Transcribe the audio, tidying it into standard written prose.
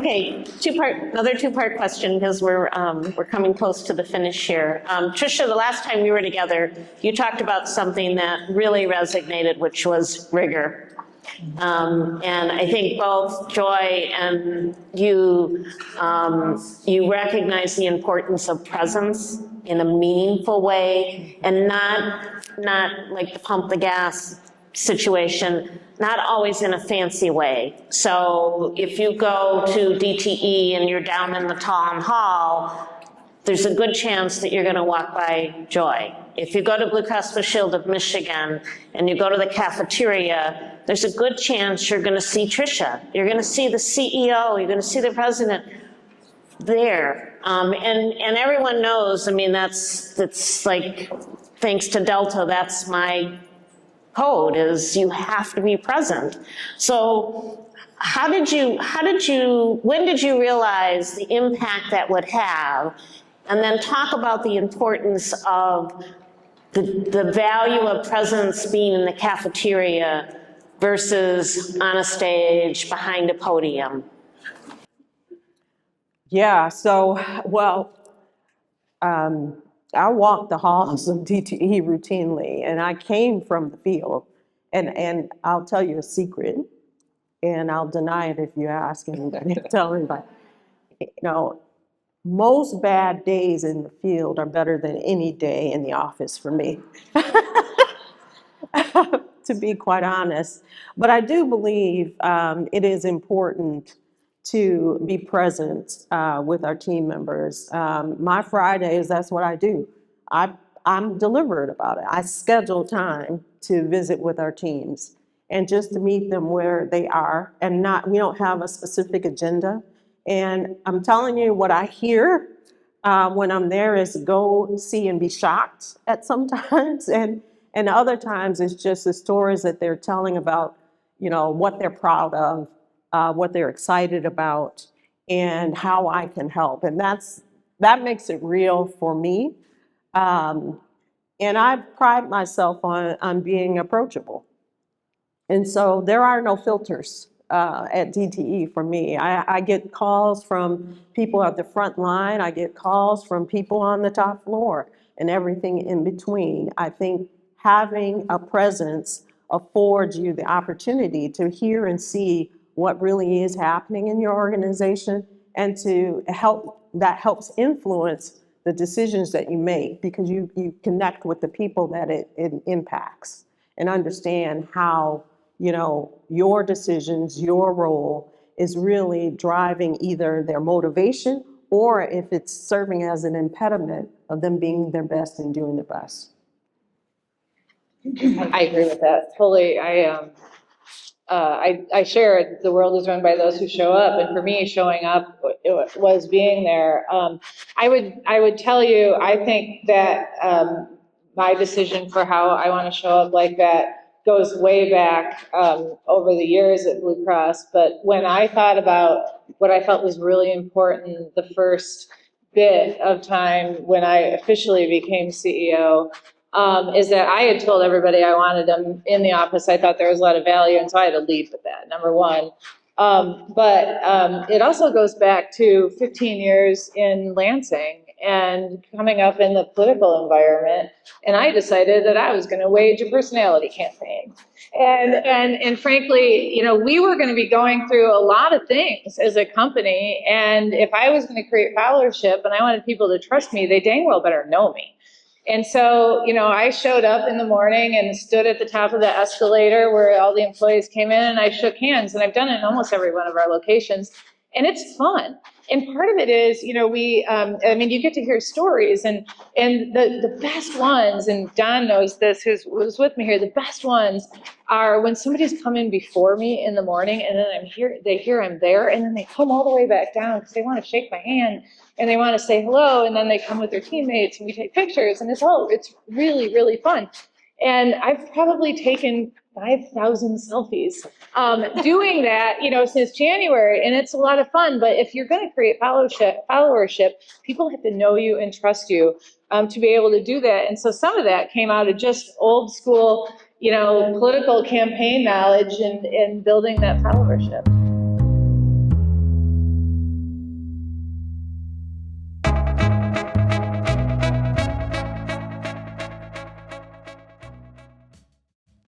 Okay, another two-part question because we're coming close to the finish here. Tricia, the last time we were together, you talked about something that really resonated, which was rigor. And I think both Joi and you recognize the importance of presence in a meaningful way, and not like the pump the gas situation, not always in a fancy way. So if you go to DTE and you're down in the town hall, there's a good chance that you're going to walk by Joi. If you go to Blue Cross Blue Shield of Michigan and you go to the cafeteria, there's a good chance you're going to see Tricia. You're going to see the CEO. You're going to see the president there. And everyone knows, I mean, that's like, thanks to Delta, that's my code, is you have to be present. So when did you realize the impact that would have? And then talk about the importance of the value of presence being in the cafeteria versus on a stage behind a podium. Yeah, so, well, I walk the halls of DTE routinely, and I came from the field. And I'll tell you a secret, and I'll deny it if you ask anybody, tell anybody. You know, most bad days in the field are better than any day in the office for me, to be quite honest. But I do believe it is important to be present with our team members. My Fridays, that's what I do. I'm deliberate about it. I schedule time to visit with our teams and just to meet them where they are, and we don't have a specific agenda. And I'm telling you, what I hear when I'm there is go see and be shocked at sometimes, and other times it's just the stories that they're telling about, you know, what they're proud of, what they're excited about, and how I can help. And that makes it real for me. And I pride myself on being approachable. And so there are no filters at DTE for me. I get calls from people at the front line. I get calls from people on the top floor and everything in between. I think having a presence affords you the opportunity to hear and see what really is happening in your organization, and that helps influence the decisions that you make, because you connect with the people that it impacts and understand how, you know, your decisions, your role is really driving either their motivation, or if it's serving as an impediment of them being their best and doing their best. I agree with that fully. I share the world is run by those who show up, and for me, showing up was being there. I would tell you, I think that my decision for how I want to show up like that goes way back over the years at Blue Cross. But when I thought about what I felt was really important, the first bit of time when I officially became CEO, is that I had told everybody I wanted them in the office. I thought there was a lot of value, and so I had to lead with that, number one. But it also goes back to 15 years in Lansing and coming up in the political environment, and I decided that I was going to wage a personality campaign. And frankly, you know, we were going to be going through a lot of things as a company, and if I was going to create followership and I wanted people to trust me, they dang well better know me. And so, you know, I showed up in the morning and stood at the top of the escalator where all the employees came in, and I shook hands, and I've done it in almost every one of our locations, and it's fun. And part of it is, you know, I mean, you get to hear stories, and the best ones, and Don knows this, who was with me here, the best ones are when somebody's come in before me in the morning, and then they hear I'm there, and then they come all the way back down because they want to shake my hand and they want to say hello, and then they come with their teammates and we take pictures, and it's really, really fun. And I've probably taken 5,000 selfies doing that, you know, since January, and it's a lot of fun. But if you're going to create followership, people have to know you and trust you to be able to do that. And so some of that came out of just old school, you know, political campaign knowledge and building that followership.